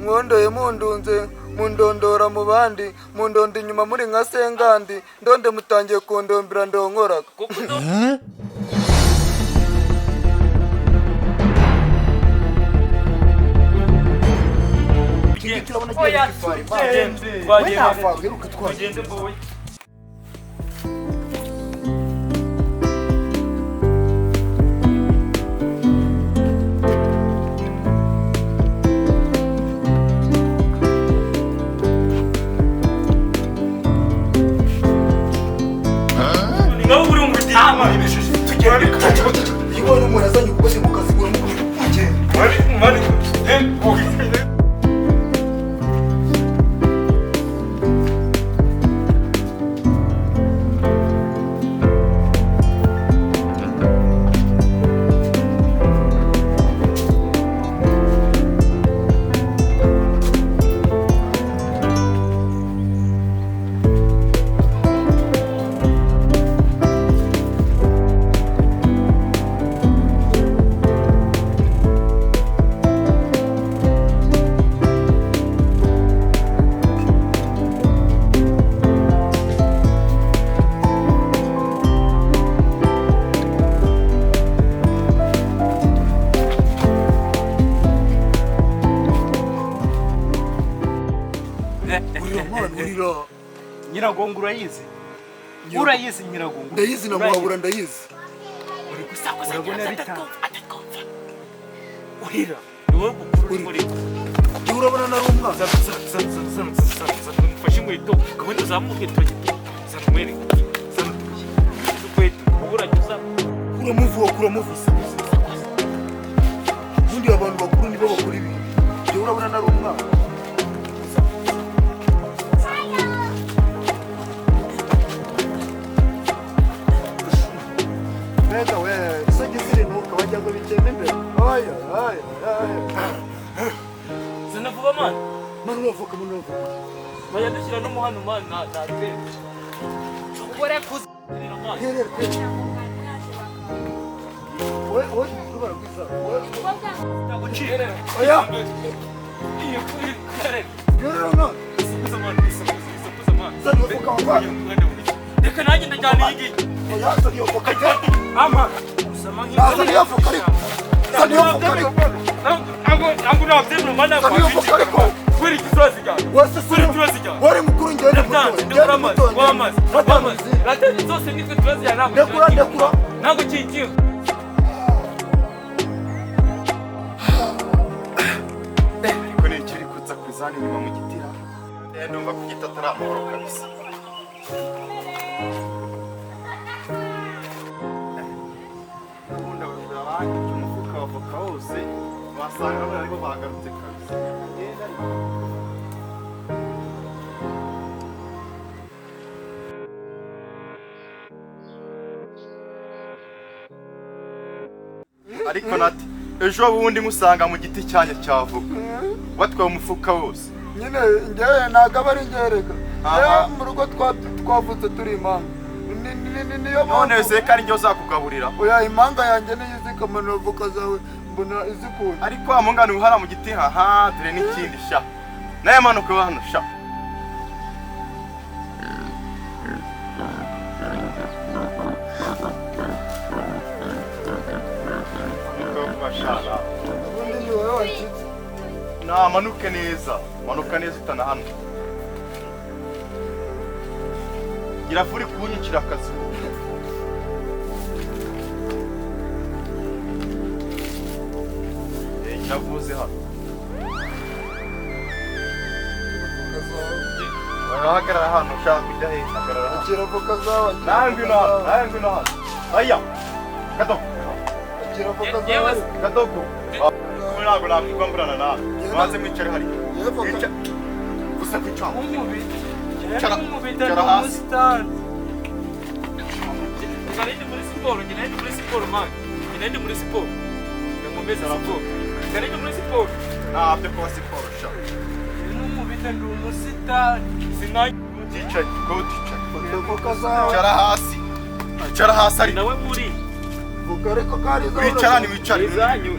mwondoye mundunze mundondora mu bandi mundonda inyuma muri nka sengandi ndonde mutangiye kundombera ndonkoraga Igona umuntu azanye ubwose mu kazi gura mu mari Nyiragongo urayizi? Urayizi Nyiragongo? Ndayizi na muhabura ndayizi. Uri gusakuza atakumva. Urira. Niwe bukuru muri. Urabona nari umwana. Mfashe inkweto gahunda uzamuke toge. Sanumwere. Sanutuye. Ukweto uranyuza. Kuramuvuza. Ubundi abantu bakuru nibo bakora ibi. Urabona nari umwana. Mega we, isso gisire nuka bajya ngo bikeme mbere. Aya. Sinavuga man. Manuvuka. Baya dushyira no muhano man na twe. Ubore kuza. Oye, kubara kwisa. Tagucire. Oya. Iyo kuri kare. Gerona. Kuza man. Sanavuka wabana. Reka nanjye ndajyana iyi. Oya, sanavuka cyane. Ama. Sanavuka ariko. Angu na vile mana kwa hiyo. Kweli kisozi gani? Kweli kisozi gani? Wari mukuru ngende muto. Wamazi. Lateni zose nitwe tuwazi ya namu. Ndekura. Nango chinchio. Ariko ni ikiri kutsa kwizana inyuma mu gitira. Ndumva kugitatara amahoro kabisa. Umufuka wa voka wose wasanga bariho bagarutse kabisa. Ariko nati ejo bundi musanga mu giti cyanya cya voka watwaye umufuka wose. Nyine ngewe ntago ari ngereka. Mu rugo twavutse turi impanga. Niyo none se kandi njye uzakugaburira. Oya impanga yanjye niyo izikamanura voka zawe mbona izikunda. Ariko amungana uhara mu giti haha dore n'ikindi sha. Naye manuka hano sha. Mashallah. Ubundi ni wowe wakize. Manuka neza utana hano. Girafuri kunyicira akazi. Navuze hano. Hagarara hano ushaka kujya he? Hagarara hano. Akira voka zawe. Nangwino hano. Aya. Kato. Akira voka zawe. Katoko. Ntabwo nakwigwamburana nawe. Maze mwicare hari. Gusa kwicamo. Cara hasi. Ngendi muri siporo man. Ngendi muri siporo. Ngombe za siporo. Ngendi muri siporo. Ntabyo kuba siporo sha. N'umubita ndi umusitani. Sinari uticaye. Voka zawe. Cara hasi ari. nawe muri. Voka ariko kari zawe. Wicara ni wicare. Nizanyu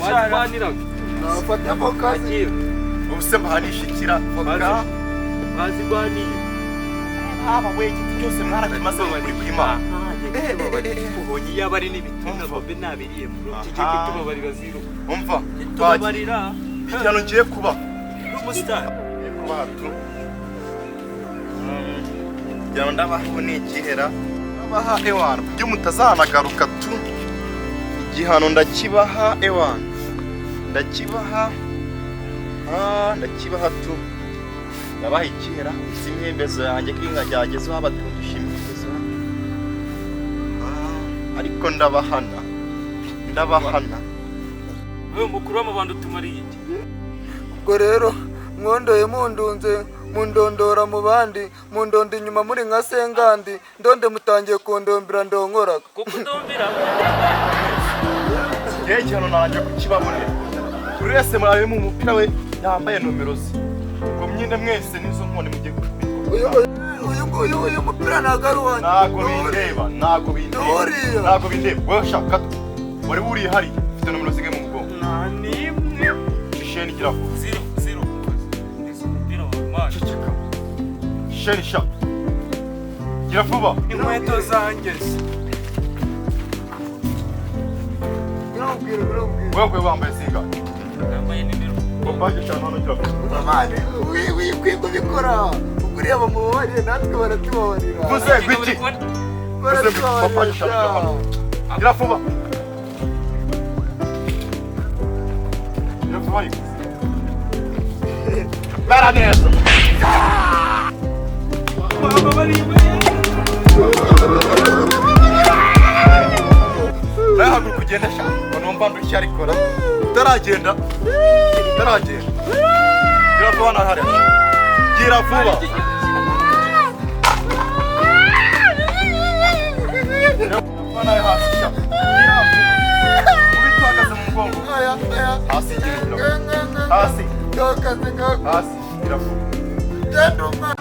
wazibanira. Nafata voka. ubuse mbahanishikira voka bazigwaniye aba we igiti cyose mwarakimaze muri kwimana ubonye iyo abari n'ibitunga bobe nabiriye mu kigeke tubabarira zero umva tubabarira igihano ngiye kuba n'umusitari kubatu igihano ndabaho ni igihera ndabaha ewana kugira mutazanagaruka tu igihano ndakibaha ewana ndakibaha tu ndabaha ikihera simyembezo yanjye kinga ryagezeho abatundisha imitezo ariko ndabahana wewe mukuru w'amabando tumariye iki ubwo rero mwondoye mundunze mundondora mu bandi mundonda inyuma muri nka sengandi ndonde mutangiye kundombera ndonkoraga kuko ndombera yewe igihano naranje kukibabonera buri wese murabe mu mupira we yambaye nomero ze ngo myine mwese nizo nkone mugiye uyu mupira ntago ari uwanjye ntago bindeba wewe shaka wari wuriye hari ufite nomero zige mu mugongo nta nimwe sheni giraho zero umupira wa mani ceceka sheni sha gira vuba inkweto zanjye wewe wambaye zinga nambaye nimero baje cyane hano gira vuba mani wikwiga ubikora uguriye abamubabariye natwe baratubabarira vuze gwiki baje cyane gira vuba Para nessa! Nahaguruka kugenda sha numva ndushya ariko utaragenda gira vuba na hariya gira vuba bana hasi sha gira vuba ubitwagaze mu mugongo hasi gira hasi gira vuba